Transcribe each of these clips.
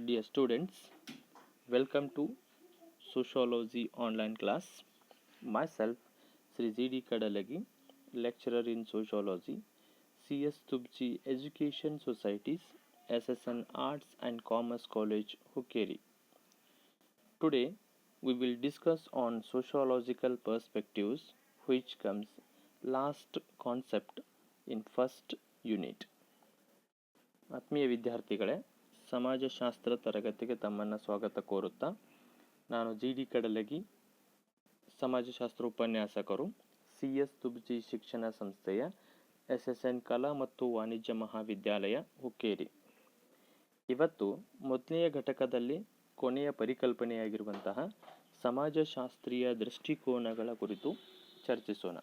Dear students, welcome to Sociology online class. Myself, Sri Z.D. Kadalagi, lecturer in Sociology, C.S. Tubji Education Societies, SSN Arts and Commerce College, Hukeri. Today, we will discuss on sociological perspectives, which comes last concept in first unit. ಆತ್ಮೀಯ ವಿದ್ಯಾರ್ಥಿಗಳೇ, ಸಮಾಜಶಾಸ್ತ್ರ ತರಗತಿಗೆ ತಮ್ಮನ್ನು ಸ್ವಾಗತ ಕೋರುತ್ತಾ ನಾನು ಜಿ.ಡಿ. ಕಡಲಗಿ, ಸಮಾಜಶಾಸ್ತ್ರ ಉಪನ್ಯಾಸಕರು, ಸಿ.ಎಸ್. ತುಬ್ಜಿ ಶಿಕ್ಷಣ ಸಂಸ್ಥೆಯ SSN ಕಲಾ ಮತ್ತು ವಾಣಿಜ್ಯ ಮಹಾವಿದ್ಯಾಲಯ ಹುಕ್ಕೇರಿ. ಇವತ್ತು ಮೊದಲನೆಯ ಘಟಕದಲ್ಲಿ ಕೊನೆಯ ಪರಿಕಲ್ಪನೆಯಾಗಿರುವಂತಹ ಸಮಾಜಶಾಸ್ತ್ರೀಯ ದೃಷ್ಟಿಕೋನಗಳ ಕುರಿತು ಚರ್ಚಿಸೋಣ.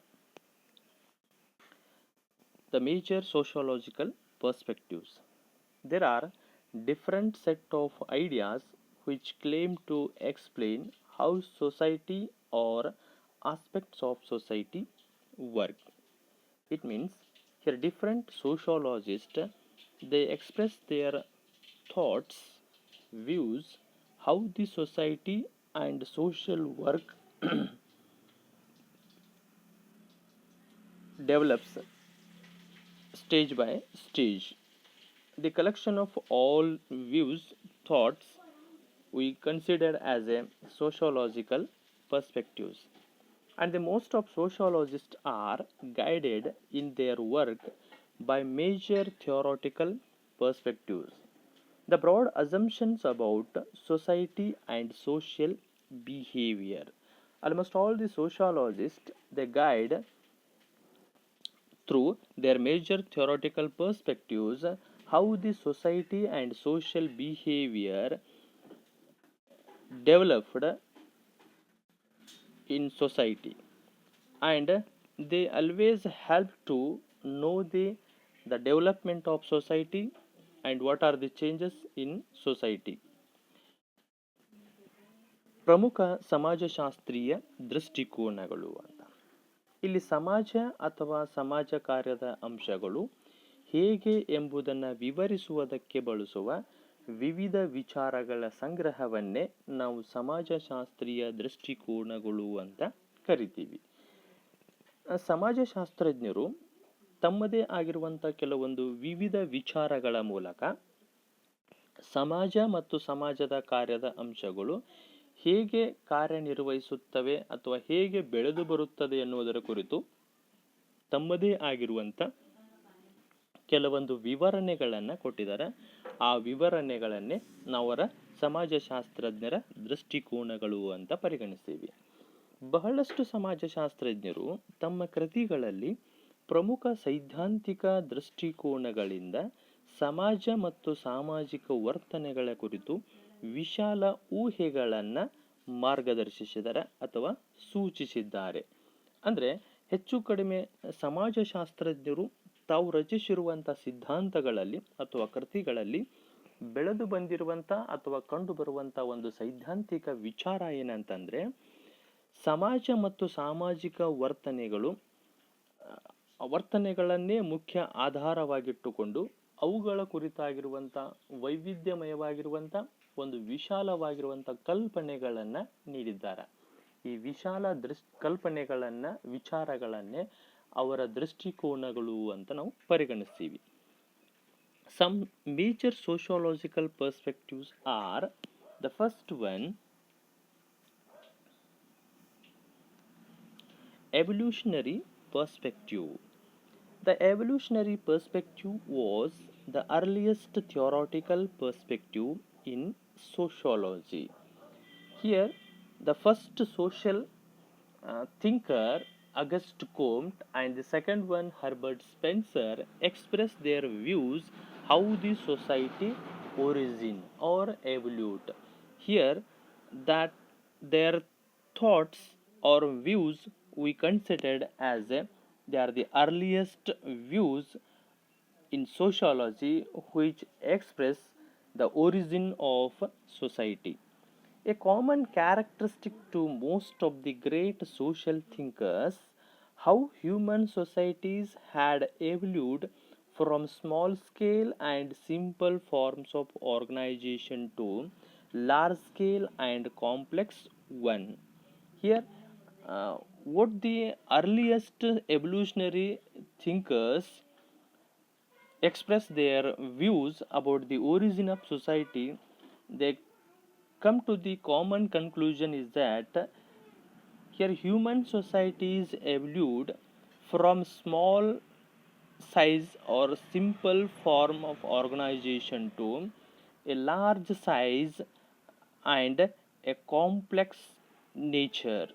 The major sociological perspectives. There are different set of ideas which claim to explain how society or aspects of society work. It means here different sociologists, they express their thoughts, views, how the society and social work develops stage by stage. The collection of all views, thoughts we consider as a sociological perspectives, and the most of sociologists are guided in their work by major theoretical perspectives. The broad assumptions about society and social behavior. Almost all the sociologists, they guide through their major theoretical perspectives how the society and social behavior developed in society, and they always help to know the development of society and what are the changes in society. ಪ್ರಮುಖ ಸಮಾಜಶಾಸ್ತ್ರೀಯ ದೃಷ್ಟಿಕೋನಗಳು ಅಂತ ಇಲ್ಲಿ ಸಮಾಜ ಅಥವಾ ಸಮಾಜ ಕಾರ್ಯದ ಅಂಶಗಳು ಹೇಗೆ ಎಂಬುದನ್ನು ವಿವರಿಸುವುದಕ್ಕೆ ಬಳಸುವ ವಿವಿಧ ವಿಚಾರಗಳ ಸಂಗ್ರಹವನ್ನೇ ನಾವು ಸಮಾಜಶಾಸ್ತ್ರೀಯ ದೃಷ್ಟಿಕೋನಗಳು ಅಂತ ಕರಿತೀವಿ. ಸಮಾಜಶಾಸ್ತ್ರಜ್ಞರು ತಮ್ಮದೇ ಆಗಿರುವಂಥ ಕೆಲವೊಂದು ವಿವಿಧ ವಿಚಾರಗಳ ಮೂಲಕ ಸಮಾಜ ಮತ್ತು ಸಮಾಜದ ಕಾರ್ಯದ ಅಂಶಗಳು ಹೇಗೆ ಕಾರ್ಯನಿರ್ವಹಿಸುತ್ತವೆ ಅಥವಾ ಹೇಗೆ ಬೆಳೆದು ಬರುತ್ತದೆ ಎನ್ನುವುದರ ಕುರಿತು ತಮ್ಮದೇ ಆಗಿರುವಂಥ ಕೆಲವೊಂದು ವಿವರಣೆಗಳನ್ನು ಕೊಟ್ಟಿದ್ದಾರೆ. ಆ ವಿವರಣೆಗಳನ್ನೇ ನಾವರ ಸಮಾಜಶಾಸ್ತ್ರಜ್ಞರ ದೃಷ್ಟಿಕೋನಗಳು ಅಂತ ಪರಿಗಣಿಸ್ತೀವಿ. ಬಹಳಷ್ಟು ಸಮಾಜಶಾಸ್ತ್ರಜ್ಞರು ತಮ್ಮ ಕೃತಿಗಳಲ್ಲಿ ಪ್ರಮುಖ ಸೈದ್ಧಾಂತಿಕ ದೃಷ್ಟಿಕೋನಗಳಿಂದ ಸಮಾಜ ಮತ್ತು ಸಾಮಾಜಿಕ ವರ್ತನೆಗಳ ಕುರಿತು ವಿಶಾಲ ಊಹೆಗಳನ್ನು ಮಾರ್ಗದರ್ಶಿಸಿದ್ದಾರೆ ಅಥವಾ ಸೂಚಿಸಿದ್ದಾರೆ. ಅಂದರೆ ಹೆಚ್ಚು ಕಡಿಮೆ ಸಮಾಜಶಾಸ್ತ್ರಜ್ಞರು ತಾವು ರಚಿಸಿರುವಂಥ ಸಿದ್ಧಾಂತಗಳಲ್ಲಿ ಅಥವಾ ಕೃತಿಗಳಲ್ಲಿ ಬೆಳೆದು ಬಂದಿರುವಂಥ ಅಥವಾ ಕಂಡು ಬರುವಂಥ ಒಂದು ಸೈದ್ಧಾಂತಿಕ ವಿಚಾರ ಏನಂತಂದರೆ, ಸಮಾಜ ಮತ್ತು ಸಾಮಾಜಿಕ ವರ್ತನೆಗಳನ್ನೇ ಮುಖ್ಯ ಆಧಾರವಾಗಿಟ್ಟುಕೊಂಡು ಅವುಗಳ ಕುರಿತಾಗಿರುವಂಥ ವೈವಿಧ್ಯಮಯವಾಗಿರುವಂಥ ಒಂದು ವಿಶಾಲವಾಗಿರುವಂಥ ಕಲ್ಪನೆಗಳನ್ನು ನೀಡಿದ್ದಾರೆ. ಈ ವಿಶಾಲ ಕಲ್ಪನೆಗಳನ್ನು ವಿಚಾರಗಳನ್ನೇ ಅವರ ದೃಷ್ಟಿಕೋನಗಳು ಅಂತ ನಾವು ಪರಿಗಣಿಸ್ತೀವಿ. Some major sociological perspectives are, the first one, evolutionary perspective. The evolutionary perspective was the earliest theoretical perspective in sociology. Here, the first social thinker Auguste Comte and the second one Herbert Spencer express their views how the society origin or evolute. Here that their thoughts or views we considered as they are the earliest views in sociology which express the origin of society. A common characteristic to most of the great social thinkers, how human societies had evolved from small scale and simple forms of organization to large scale and complex one. Here, what the earliest evolutionary thinkers express their views about the origin of society, they come to the common conclusion is that here human societies evolved from small size or simple form of organization to a large size and a complex nature.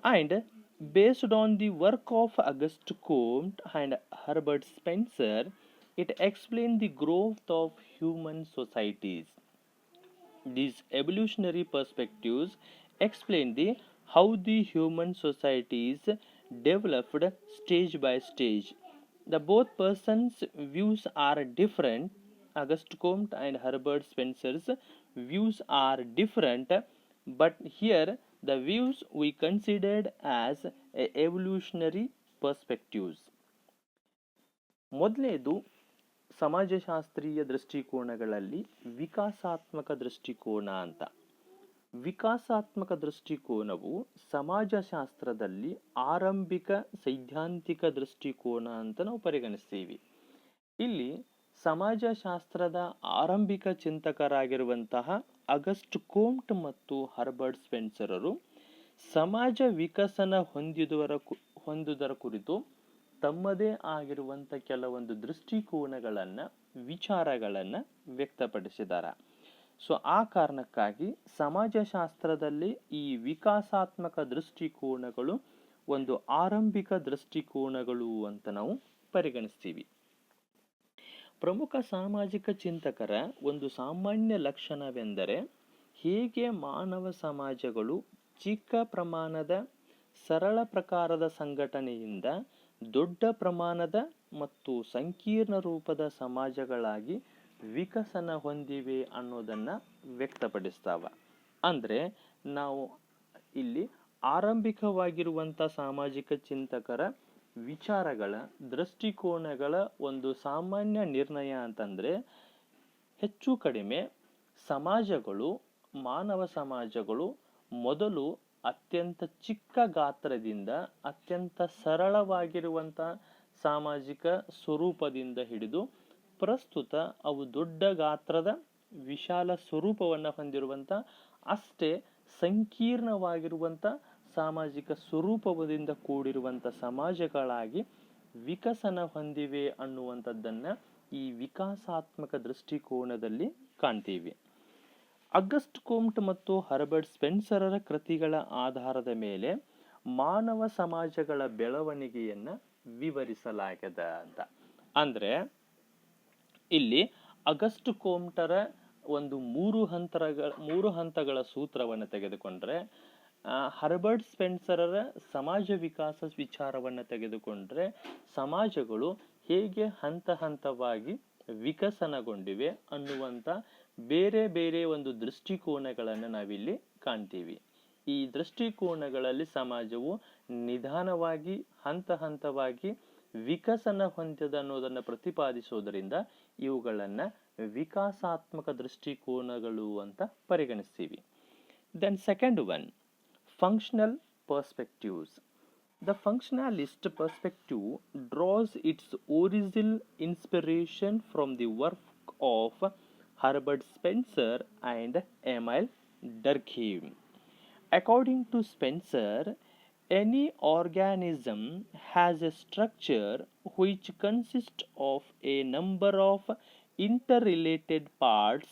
And based on the work of Auguste Comte and Herbert Spencer, it explained the growth of human societies. These evolutionary perspectives explain how the human societies developed stage by stage. The both persons' views are different. Auguste Comte and Herbert Spencer's views are different, but here the views we considered as evolutionary perspectives. ಮೊದಲನೇದು ಸಮಾಜಶಾಸ್ತ್ರೀಯ ದೃಷ್ಟಿಕೋನಗಳಲ್ಲಿ ವಿಕಾಸಾತ್ಮಕ ದೃಷ್ಟಿಕೋನ ಅಂತ. ವಿಕಾಸಾತ್ಮಕ ದೃಷ್ಟಿಕೋನವು ಸಮಾಜಶಾಸ್ತ್ರದಲ್ಲಿ ಆರಂಭಿಕ ಸೈದ್ಧಾಂತಿಕ ದೃಷ್ಟಿಕೋನ ಅಂತ ನಾವು ಪರಿಗಣಿಸ್ತೀವಿ. ಇಲ್ಲಿ ಸಮಾಜಶಾಸ್ತ್ರದ ಆರಂಭಿಕ ಚಿಂತಕರಾಗಿರುವಂತಹ ಅಗಸ್ಟ್ ಕೋಮ್ಟ್ ಮತ್ತು ಹರ್ಬರ್ಟ್ ಸ್ಪೆನ್ಸರರು ಸಮಾಜ ವಿಕಸನ ಹೊಂದುವುದರ ಕುರಿತು ತಮ್ಮದೇ ಆಗಿರುವಂಥ ಕೆಲವೊಂದು ದೃಷ್ಟಿಕೋನಗಳನ್ನು ವಿಚಾರಗಳನ್ನು ವ್ಯಕ್ತಪಡಿಸಿದ್ದಾರೆ. ಸೊ ಆ ಕಾರಣಕ್ಕಾಗಿ ಸಮಾಜಶಾಸ್ತ್ರದಲ್ಲಿ ಈ ವಿಕಾಸಾತ್ಮಕ ದೃಷ್ಟಿಕೋನಗಳು ಒಂದು ಆರಂಭಿಕ ದೃಷ್ಟಿಕೋನಗಳು ಅಂತ ನಾವು ಪರಿಗಣಿಸ್ತೀವಿ. ಪ್ರಮುಖ ಸಾಮಾಜಿಕ ಚಿಂತಕರ ಒಂದು ಸಾಮಾನ್ಯ ಲಕ್ಷಣವೆಂದರೆ ಹೇಗೆ ಮಾನವ ಸಮಾಜಗಳು ಚಿಕ್ಕ ಪ್ರಮಾಣದ ಸರಳ ಪ್ರಕಾರದ ಸಂಘಟನೆಯಿಂದ ದೊಡ್ಡ ಪ್ರಮಾಣದ ಮತ್ತು ಸಂಕೀರ್ಣ ರೂಪದ ಸಮಾಜಗಳಾಗಿ ವಿಕಸನ ಹೊಂದಿವೆ ಅನ್ನೋದನ್ನು ವ್ಯಕ್ತಪಡಿಸ್ತಾವ. ಅಂದರೆ ನಾವು ಇಲ್ಲಿ ಆರಂಭಿಕವಾಗಿರುವಂಥ ಸಾಮಾಜಿಕ ಚಿಂತಕರ ವಿಚಾರಗಳ ದೃಷ್ಟಿಕೋನಗಳ ಒಂದು ಸಾಮಾನ್ಯ ನಿರ್ಣಯ ಅಂತಂದರೆ ಹೆಚ್ಚು ಕಡಿಮೆ ಸಮಾಜಗಳು ಮಾನವ ಸಮಾಜಗಳು ಮೊದಲು ಅತ್ಯಂತ ಚಿಕ್ಕ ಗಾತ್ರದಿಂದ ಅತ್ಯಂತ ಸರಳವಾಗಿರುವಂಥ ಸಾಮಾಜಿಕ ಸ್ವರೂಪದಿಂದ ಹಿಡಿದು ಪ್ರಸ್ತುತ ಅವು ದೊಡ್ಡ ಗಾತ್ರದ ವಿಶಾಲ ಸ್ವರೂಪವನ್ನು ಹೊಂದಿರುವಂಥ ಅಷ್ಟೇ ಸಂಕೀರ್ಣವಾಗಿರುವಂಥ ಸಾಮಾಜಿಕ ಸ್ವರೂಪದಿಂದ ಕೂಡಿರುವಂಥ ಸಮಾಜಗಳಾಗಿ ವಿಕಸನ ಹೊಂದಿವೆ ಅನ್ನುವಂಥದ್ದನ್ನು ಈ ವಿಕಾಸಾತ್ಮಕ ದೃಷ್ಟಿಕೋನದಲ್ಲಿ ಕಾಣ್ತೀವಿ. ಅಗಸ್ಟ್ ಕೋಮ್ಟ್ ಮತ್ತು ಹರ್ಬರ್ಟ್ ಸ್ಪೆನ್ಸರರ ಕೃತಿಗಳ ಆಧಾರದ ಮೇಲೆ ಮಾನವ ಸಮಾಜಗಳ ಬೆಳವಣಿಗೆಯನ್ನು ವಿವರಿಸಲಾಗಿದೆ ಅಂತ. ಅಂದರೆ ಇಲ್ಲಿ ಅಗಸ್ಟ್ ಕೋಮ್ಟರ ಒಂದು ಮೂರು ಹಂತಗಳ ಸೂತ್ರವನ್ನು ತೆಗೆದುಕೊಂಡ್ರೆ, ಹರ್ಬರ್ಟ್ ಸ್ಪೆನ್ಸರರ ಸಮಾಜ ವಿಕಾಸ ವಿಚಾರವನ್ನು ತೆಗೆದುಕೊಂಡ್ರೆ ಸಮಾಜಗಳು ಹೇಗೆ ಹಂತ ಹಂತವಾಗಿ ವಿಕಸನಗೊಂಡಿವೆ ಅನ್ನುವಂಥ ಬೇರೆ ಬೇರೆ ಒಂದು ದೃಷ್ಟಿಕೋನಗಳನ್ನು ನಾವಿಲ್ಲಿ ಕಾಣ್ತೀವಿ. ಈ ದೃಷ್ಟಿಕೋನಗಳಲ್ಲಿ ಸಮಾಜವು ನಿಧಾನವಾಗಿ ಹಂತ ಹಂತವಾಗಿ ವಿಕಸನ ಹೊಂದಿದೆ ಅನ್ನೋದನ್ನು ಪ್ರತಿಪಾದಿಸೋದರಿಂದ ಇವುಗಳನ್ನು ವಿಕಾಸಾತ್ಮಕ ದೃಷ್ಟಿಕೋನಗಳು ಅಂತ ಪರಿಗಣಿಸ್ತೀವಿ. Then second one, functional perspectives. The functionalist perspective draws its original inspiration from the work of Herbert Spencer and Emile Durkheim. According to Spencer, any organism has a structure which consists of a number of interrelated parts.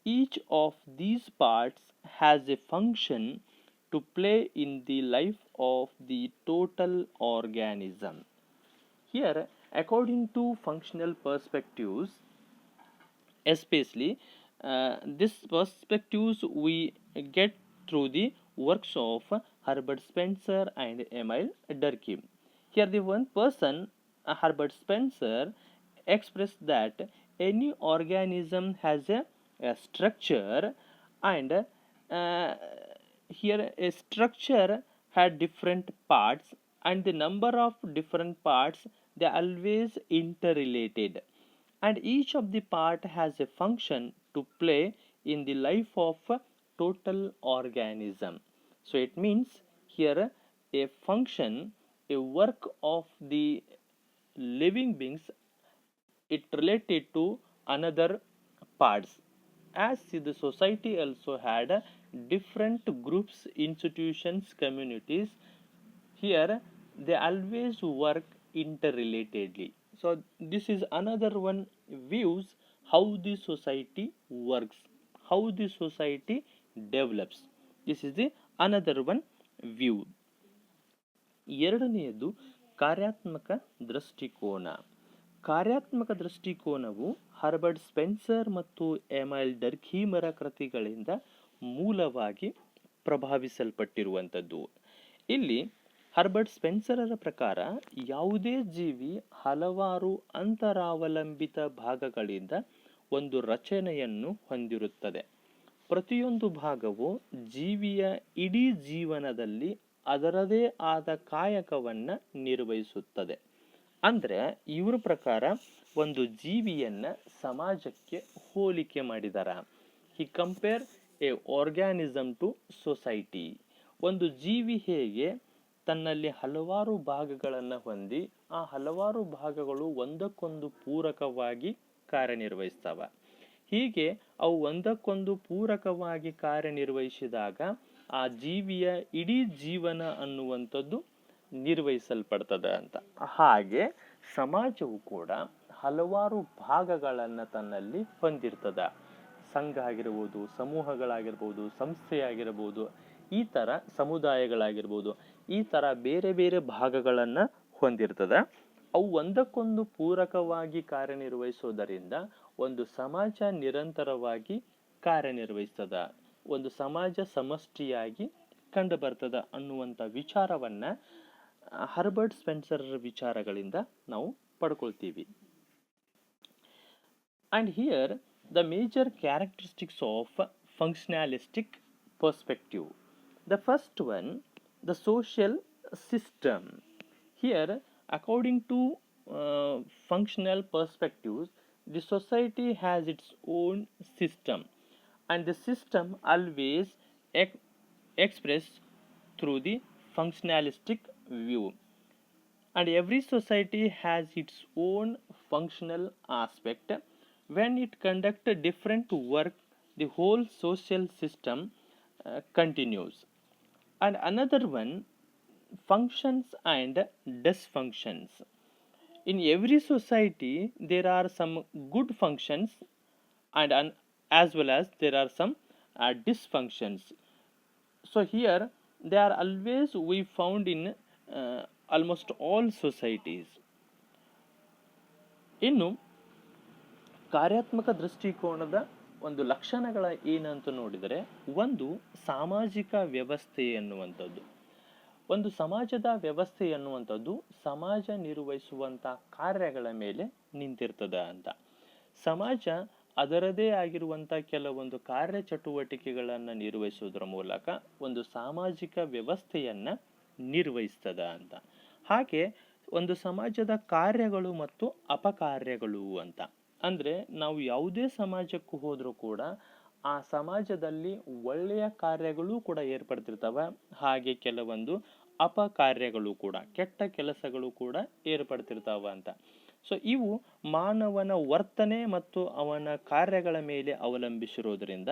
Each of these parts has a function to play in the life of the total organism. Here, according to functional perspectives, especially these perspectives we get through the works of Herbert Spencer and Emile Durkheim. Here the one person, Herbert Spencer, expressed that any organism has a structure, and here a structure had different parts, and the number of different parts they are always interrelated, and each of the part has a function to play in the life of a total organism. So it means here a function, a work of the living beings, it related to another parts. As the society also had different groups, institutions, communities, here they always work interrelatedly. So this is another one views how the society works, how the society develops. This is the another one view. ಎರಡನೆಯದು ಕಾರ್ಯಾತ್ಮಕ ದೃಷ್ಟಿಕೋನ. ಕಾರ್ಯಾತ್ಮಕ ದೃಷ್ಟಿಕೋನವು Herbert Spencer ಮತ್ತು Emile ಡರ್ಖೀಮರ ಕೃತಿಗಳಿಂದ ಮೂಲವಾಗಿ ಪ್ರಭಾವಿಸಲ್ಪಟ್ಟಿರುವಂಥದ್ದು. ಇಲ್ಲಿ Herbert ಸ್ಪೆನ್ಸರರ ಪ್ರಕಾರ ಯಾವುದೇ ಜೀವಿ ಹಲವಾರು ಅಂತರಾವಲಂಬಿತ ಭಾಗಗಳಿಂದ ಒಂದು ರಚನೆಯನ್ನು ಹೊಂದಿರುತ್ತದೆ. ಪ್ರತಿಯೊಂದು ಭಾಗವು ಜೀವಿಯ ಇಡೀ ಜೀವನದಲ್ಲಿ ಅದರದೇ ಆದ ಕಾಯಕವನ್ನು ನಿರ್ವಹಿಸುತ್ತದೆ. ಅಂದರೆ ಇವರ ಪ್ರಕಾರ ಒಂದು ಜೀವಿಯನ್ನ ಸಮಾಜಕ್ಕೆ ಹೋಲಿಕೆ ಮಾಡಿದಾರ. He compare a organism to society. ಒಂದು ಜೀವಿ ಹೇಗೆ ತನ್ನಲ್ಲಿ ಹಲವಾರು ಭಾಗಗಳನ್ನು ಹೊಂದಿ ಆ ಹಲವಾರು ಭಾಗಗಳು ಒಂದಕ್ಕೊಂದು ಪೂರಕವಾಗಿ ಕಾರ್ಯನಿರ್ವಹಿಸ್ತವೆ. ಹೀಗೆ ಅವು ಒಂದಕ್ಕೊಂದು ಪೂರಕವಾಗಿ ಕಾರ್ಯನಿರ್ವಹಿಸಿದಾಗ ಆ ಜೀವಿಯ ಇಡೀ ಜೀವನ ಅನ್ನುವಂಥದ್ದು ನಿರ್ವಹಿಸಲ್ಪಡ್ತದೆ ಅಂತ. ಹಾಗೆ ಸಮಾಜವು ಕೂಡ ಹಲವಾರು ಭಾಗಗಳನ್ನು ತನ್ನಲ್ಲಿ ಹೊಂದಿರ್ತದೆ. ಸಂಘ ಆಗಿರ್ಬೋದು, ಸಮೂಹಗಳಾಗಿರ್ಬೋದು, ಸಂಸ್ಥೆಯಾಗಿರ್ಬೋದು, ಈ ಥರ ಸಮುದಾಯಗಳಾಗಿರ್ಬೋದು, ಈ ಥರ ಬೇರೆ ಬೇರೆ ಭಾಗಗಳನ್ನು ಹೊಂದಿರ್ತದೆ. ಅವು ಒಂದಕ್ಕೊಂದು ಪೂರಕವಾಗಿ ಕಾರ್ಯನಿರ್ವಹಿಸೋದರಿಂದ ಒಂದು ಸಮಾಜ ನಿರಂತರವಾಗಿ ಕಾರ್ಯನಿರ್ವಹಿಸ್ತದ, ಒಂದು ಸಮಾಜ ಸಮಷ್ಟಿಯಾಗಿ ಕಂಡು ಬರ್ತದ ಅನ್ನುವಂಥ ವಿಚಾರವನ್ನ ಹರ್ಬರ್ಟ್ ಸ್ಪೆನ್ಸರ್ ವಿಚಾರಗಳಿಂದ ನಾವು ಪಡ್ಕೊಳ್ತೀವಿ. And here the major characteristics of functionalistic perspective. The first one, the social system. Here according to functional perspectives, the society has its own system, and the system always expressed through the functionalistic view, and every society has its own functional aspect. When it conducts different work, the whole social system continues. And another one, functions and dysfunctions. In every society there are some good functions and as well as there are some dysfunctions. So here they are always we found in almost all societies. ಇನ್ನು ಕಾರ್ಯಾತ್ಮಕ ದೃಷ್ಟಿಕೋನದ ಒಂದು ಲಕ್ಷಣಗಳ ಏನಂತ ನೋಡಿದರೆ, ಒಂದು ಸಾಮಾಜಿಕ ವ್ಯವಸ್ಥೆ ಎನ್ನುವಂಥದ್ದು. ಒಂದು ಸಮಾಜದ ವ್ಯವಸ್ಥೆ ಎನ್ನುವಂಥದ್ದು ಸಮಾಜ ನಿರ್ವಹಿಸುವಂಥ ಕಾರ್ಯಗಳ ಮೇಲೆ ನಿಂತಿರ್ತದೆ ಅಂತ. ಸಮಾಜ ಅದರದೇ ಆಗಿರುವಂಥ ಕೆಲವೊಂದು ಕಾರ್ಯಚಟುವಟಿಕೆಗಳನ್ನು ನಿರ್ವಹಿಸುವುದರ ಮೂಲಕ ಒಂದು ಸಾಮಾಜಿಕ ವ್ಯವಸ್ಥೆಯನ್ನು ನಿರ್ವಹಿಸ್ತದ ಅಂತ. ಹಾಗೆ ಒಂದು ಸಮಾಜದ ಕಾರ್ಯಗಳು ಮತ್ತು ಅಪಕಾರ್ಯಗಳು ಅಂತ. ಅಂದರೆ ನಾವು ಯಾವುದೇ ಸಮಾಜಕ್ಕೂ ಹೋದರೂ ಕೂಡ ಆ ಸಮಾಜದಲ್ಲಿ ಒಳ್ಳೆಯ ಕಾರ್ಯಗಳು ಕೂಡ ಏರ್ಪಡ್ತಿರ್ತವೆ, ಹಾಗೆ ಕೆಲವೊಂದು ಅಪಕಾರ್ಯಗಳು ಕೂಡ, ಕೆಟ್ಟ ಕೆಲಸಗಳು ಕೂಡ ಏರ್ಪಡ್ತಿರ್ತಾವ ಅಂತ. ಸೊ ಇವು ಮಾನವನ ವರ್ತನೆ ಮತ್ತು ಅವನ ಕಾರ್ಯಗಳ ಮೇಲೆ ಅವಲಂಬಿಸಿರೋದ್ರಿಂದ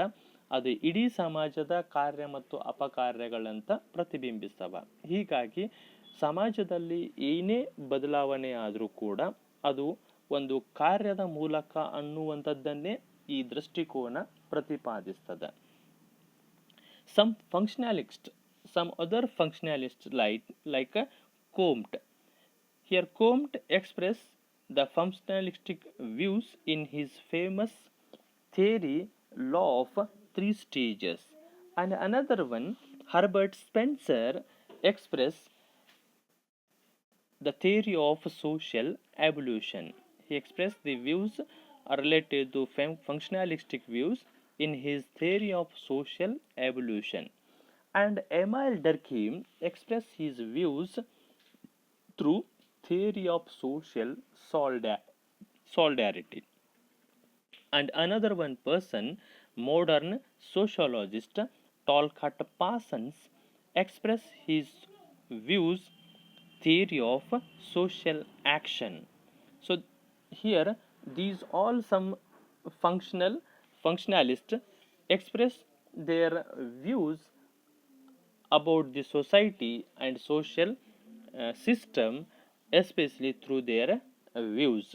ಅದು ಇಡೀ ಸಮಾಜದ ಕಾರ್ಯ ಮತ್ತು ಅಪಕಾರ್ಯಗಳಂತ ಪ್ರತಿಬಿಂಬಿಸ್ತವ. ಹೀಗಾಗಿ ಸಮಾಜದಲ್ಲಿ ಏನೇ ಬದಲಾವಣೆ ಆದರೂ ಕೂಡ ಅದು ಒಂದು ಕಾರ್ಯದ ಮೂಲಕ ಅನ್ನುವಂಥದ್ದನ್ನೇ ಈ ದೃಷ್ಟಿಕೋನ ಪ್ರತಿಪಾದಿಸ್ತದೆ. Some other functionalists like Comte. Here Comte expressed the functionalistic views in his famous theory law of 3 stages. And another one, Herbert Spencer, expressed the theory of social evolution. He expressed the views related to functionalistic views in his theory of social evolution. And Emile Durkheim expressed his views through theory of social solidarity. And another one person, modern sociologist Tolkien Parsons, express his views theory of social action. So here these all some functionalists express their views about the society and social system, especially through their views.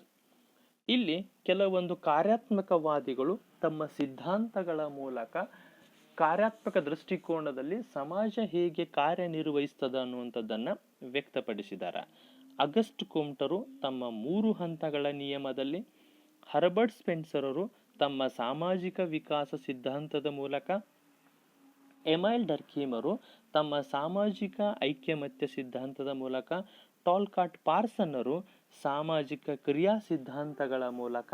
ಇಲ್ಲಿ ಕೆಲವೊಂದು ಕಾರ್ಯಾತ್ಮಕವಾದಿಗಳು ತಮ್ಮ ಸಿದ್ಧಾಂತಗಳ ಮೂಲಕ ಕಾರ್ಯಾತ್ಮಕ ದೃಷ್ಟಿಕೋನದಲ್ಲಿ ಸಮಾಜ ಹೇಗೆ ಕಾರ್ಯನಿರ್ವಹಿಸ್ತದ ಅನ್ನುವಂಥದ್ದನ್ನು ವ್ಯಕ್ತಪಡಿಸಿದ್ದಾರೆ. ಅಗಸ್ಟ್ ಕುಮ್ಟರು ತಮ್ಮ 3 ಹಂತಗಳ ನಿಯಮದಲ್ಲಿ, ಹರ್ಬರ್ಟ್ ಸ್ಪೆನ್ಸರರು ತಮ್ಮ ಸಾಮಾಜಿಕ ವಿಕಾಸ ಸಿದ್ಧಾಂತದ ಮೂಲಕ, ಎಮೈಲ್ ಡರ್ಕೀಮರು ತಮ್ಮ ಸಾಮಾಜಿಕ ಐಕ್ಯಮತ್ಯ ಸಿದ್ಧಾಂತದ ಮೂಲಕ, ಟಾಲ್ಕಾಟ್ ಪಾರ್ಸನ್ನರು ಸಾಮಾಜಿಕ ಕ್ರಿಯಾ ಸಿದ್ಧಾಂತಗಳ ಮೂಲಕ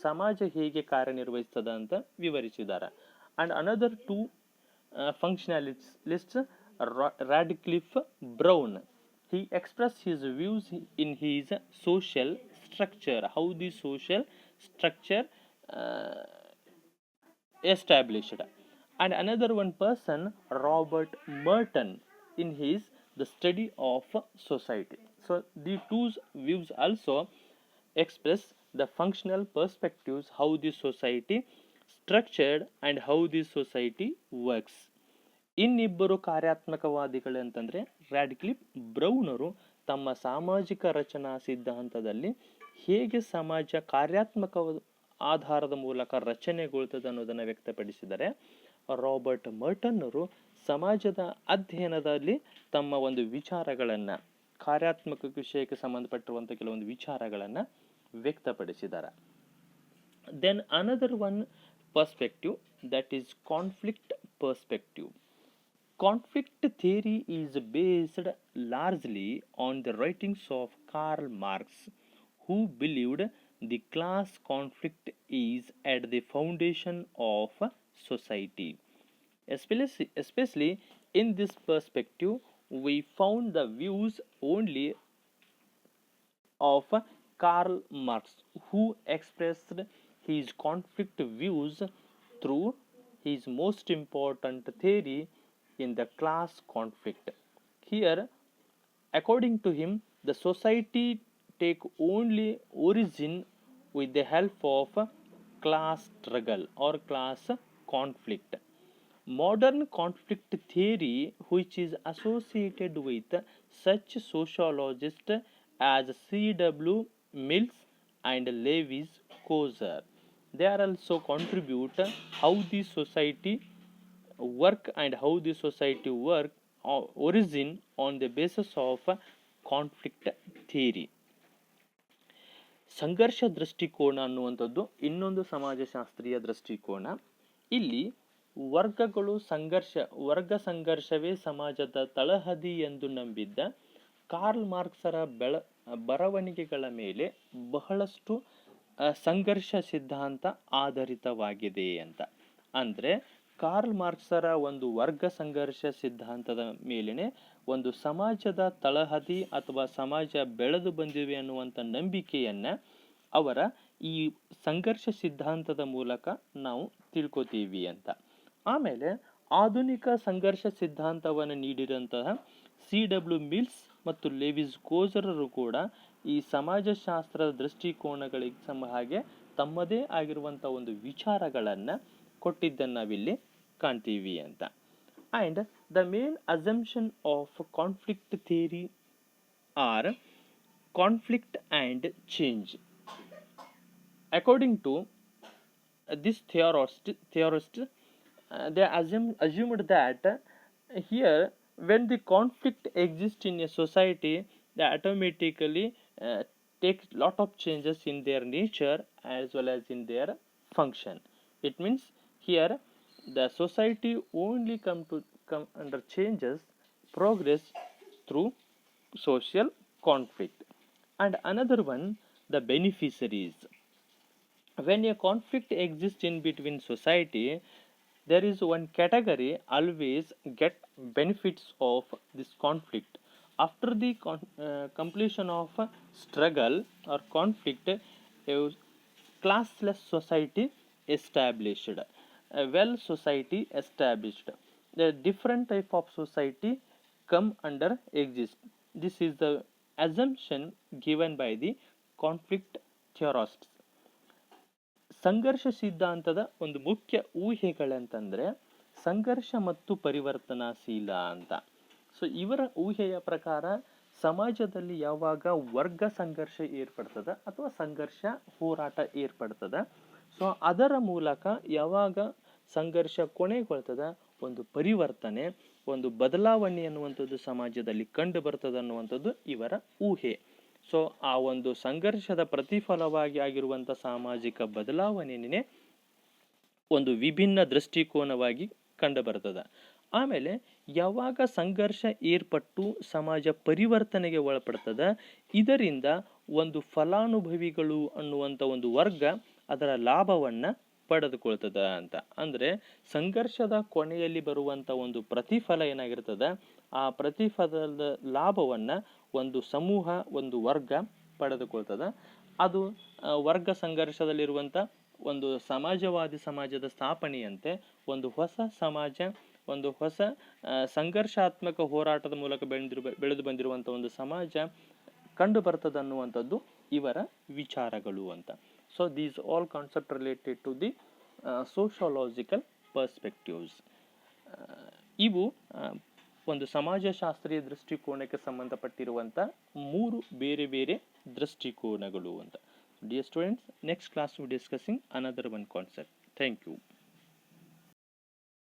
ಸಮಾಜ ಹೇಗೆ ಕಾರ್ಯನಿರ್ವಹಿಸ್ತದ ಅಂತ ವಿವರಿಸಿದ್ದಾರೆ. And another two functionalists, Radcliffe Brown, he expressed his views in his social structure, how the social structure established. And another one person, Robert Merton, in his The Study of Society. So the two views also express the functional perspectives, how the society structured and how the society works. ಇನ್ನಿಬ್ಬರು ಕಾರ್ಯಾತ್ಮಕವಾದಿಗಳು ಅಂತಂದರೆ Radcliffe ಬ್ರೌನರು ತಮ್ಮ ಸಾಮಾಜಿಕ ರಚನಾ ಸಿದ್ಧಾಂತದಲ್ಲಿ ಹೇಗೆ ಸಮಾಜ ಕಾರ್ಯಾತ್ಮಕ ಆಧಾರದ ಮೂಲಕ ರಚನೆಗೊಳ್ತದೆ ಅನ್ನೋದನ್ನು ವ್ಯಕ್ತಪಡಿಸಿದರೆ, Robert ಮರ್ಟನ್ನರು ಸಮಾಜದ ಅಧ್ಯಯನದಲ್ಲಿ ತಮ್ಮ ಒಂದು ವಿಚಾರಗಳನ್ನು, ಕಾರ್ಯಾತ್ಮಕ ವಿಷಯಕ್ಕೆ ಸಂಬಂಧಪಟ್ಟಿರುವಂಥ ಕೆಲವೊಂದು ವಿಚಾರಗಳನ್ನು ವ್ಯಕ್ತಪಡಿಸಿದ್ದಾರೆ. Then another one perspective, that is conflict perspective. Conflict theory is based largely on the writings of Karl Marx, who believed the class conflict is at the foundation of society. Especially in this perspective, we found the views only of Karl Marx, who expressed his conflict views through his most important theory in the class conflict. Here, according to him, the society take only origin with the help of class struggle or class conflict. Modern conflict theory, which is associated with such sociologists as C.W. Mills and Lewis Coser, they are also contribute how the society work and how the society work origin on the basis of conflict theory. ಸಂಘರ್ಷ ದೃಷ್ಟಿಕೋನ ಅನ್ನುವಂಥದ್ದು ಇನ್ನೊಂದು ಸಮಾಜಶಾಸ್ತ್ರೀಯ ದೃಷ್ಟಿಕೋನ. ಇಲ್ಲಿ ವರ್ಗ ಸಂಘರ್ಷವೇ ಸಮಾಜದ ತಳಹದಿ ಎಂದು ನಂಬಿದ್ದ ಕಾರ್ಲ್ ಮಾರ್ಕ್ಸರ ಬರವಣಿಗೆಗಳ ಮೇಲೆ ಬಹಳಷ್ಟು ಸಂಘರ್ಷ ಸಿದ್ಧಾಂತ ಆಧಾರಿತವಾಗಿದೆ ಅಂತ. ಅಂದರೆ ಕಾರ್ಲ್ ಮಾರ್ಕ್ಸರ ಒಂದು ವರ್ಗ ಸಂಘರ್ಷ ಸಿದ್ಧಾಂತದ ಮೇಲಿನ ಒಂದು ಸಮಾಜದ ತಳಹದಿ ಅಥವಾ ಸಮಾಜ ಬೆಳೆದು ಬಂದಿವೆ ಅನ್ನುವಂಥ ನಂಬಿಕೆಯನ್ನು ಅವರ ಈ ಸಂಘರ್ಷ ಸಿದ್ಧಾಂತದ ಮೂಲಕ ನಾವು ತಿಳ್ಕೊತೀವಿ ಅಂತ. ಆಮೇಲೆ ಆಧುನಿಕ ಸಂಘರ್ಷ ಸಿದ್ಧಾಂತವನ್ನು ನೀಡಿದಂತಹ C.W. ಮಿಲ್ಸ್ ಮತ್ತು ಲೇವಿಸ್ ಕೋಜರರು ಕೂಡ ಈ ಸಮಾಜಶಾಸ್ತ್ರದ ದೃಷ್ಟಿಕೋನಗಳಿಗೆ ಹಾಗೆ ತಮ್ಮದೇ ಆಗಿರುವಂಥ ಒಂದು ವಿಚಾರಗಳನ್ನು ಕೊಟ್ಟಿದ್ದನ್ನು ನಾವಿಲ್ಲಿ ಕಾಣ್ತೀವಿ ಅಂತ. And the main assumption of conflict theory are conflict and change. According to this theorist, they assumed that here when the conflict exists in a society, they automatically take lot of changes in their nature as well as in their function. It means here the society only come under changes, progress through social conflict. And another one, the beneficiaries. When a conflict exists in between society, there is one category always get benefits of this conflict. after the completion of a struggle or conflict, a classless society established, a well society established. The different type of society come under exist. This is the assumption given by the conflict theorists. ಸಂಘರ್ಷ ಸಿದ್ಧಾಂತದ ಒಂದು ಮುಖ್ಯ ಊಹೆಗಳಂತಂದ್ರೆ ಸಂಘರ್ಷ ಮತ್ತು ಪರಿವರ್ತನಾಶೀಲ ಅಂತ. So ಇವರ ಊಹೆಯ ಪ್ರಕಾರ ಸಮಾಜದಲ್ಲಿ ಯಾವಾಗ ವರ್ಗ ಸಂಘರ್ಷ ಏರ್ಪಡ್ತದ ಅಥವಾ ಸಂಘರ್ಷ ಹೋರಾಟ ಏರ್ಪಡ್ತದ, ಸೊ ಅದರ ಮೂಲಕ ಯಾವಾಗ ಸಂಘರ್ಷ ಕೊನೆಗೊಳ್ತದ, ಒಂದು ಪರಿವರ್ತನೆ, ಒಂದು ಬದಲಾವಣೆ ಅನ್ನುವಂಥದ್ದು ಸಮಾಜದಲ್ಲಿ ಕಂಡು ಬರ್ತದೆ ಅನ್ನುವಂಥದ್ದು ಇವರ ಊಹೆ. ಸೊ ಆ ಒಂದು ಸಂಘರ್ಷದ ಪ್ರತಿಫಲವಾಗಿ ಆಗಿರುವಂಥ ಸಾಮಾಜಿಕ ಬದಲಾವಣೆನೇ ಒಂದು ವಿಭಿನ್ನ ದೃಷ್ಟಿಕೋನವಾಗಿ ಕಂಡು ಬರ್ತದೆ. ಆಮೇಲೆ ಯಾವಾಗ ಸಂಘರ್ಷ ಏರ್ಪಟ್ಟು ಸಮಾಜ ಪರಿವರ್ತನೆಗೆ ಒಳಪಡ್ತದ, ಇದರಿಂದ ಒಂದು ಫಲಾನುಭವಿಗಳು ಅನ್ನುವಂಥ ಒಂದು ವರ್ಗ ಅದರ ಲಾಭವನ್ನ ಪಡೆದುಕೊಳ್ತದ ಅಂತ. ಅಂದ್ರೆ ಸಂಘರ್ಷದ ಕೊನೆಯಲ್ಲಿ ಬರುವಂತ ಒಂದು ಪ್ರತಿಫಲ ಏನಾಗಿರ್ತದ, ಆ ಪ್ರತಿಫಲದ ಲಾಭವನ್ನ ಒಂದು ಸಮೂಹ, ಒಂದು ವರ್ಗ ಪಡೆದುಕೊಳ್ತದ. ಅದು ವರ್ಗ ಸಂಘರ್ಷದಲ್ಲಿರುವಂತ ಒಂದು ಸಮಾಜವಾದಿ ಸಮಾಜದ ಸ್ಥಾಪನೆಯಂತೆ ಒಂದು ಹೊಸ ಸಮಾಜ, ಒಂದು ಹೊಸ ಸಂಘರ್ಷಾತ್ಮಕ ಹೋರಾಟದ ಮೂಲಕ ಬೆಳೆದು ಬಂದಿರುವಂಥ ಒಂದು ಸಮಾಜ ಕಂಡು ಬರ್ತದೆ ಅನ್ನುವಂಥದ್ದು ಇವರ ವಿಚಾರಗಳು ಅಂತ. So these all concept related to the sociological perspectives. ಇವು ಒಂದು ಸಮಾಜಶಾಸ್ತ್ರೀಯ ದೃಷ್ಟಿಕೋನಕ್ಕೆ ಸಂಬಂಧಪಟ್ಟಿರುವಂಥ 3 ಬೇರೆ ಬೇರೆ ದೃಷ್ಟಿಕೋನಗಳು ಅಂತ. Dear students, next class we are discussing another one concept. Thank you.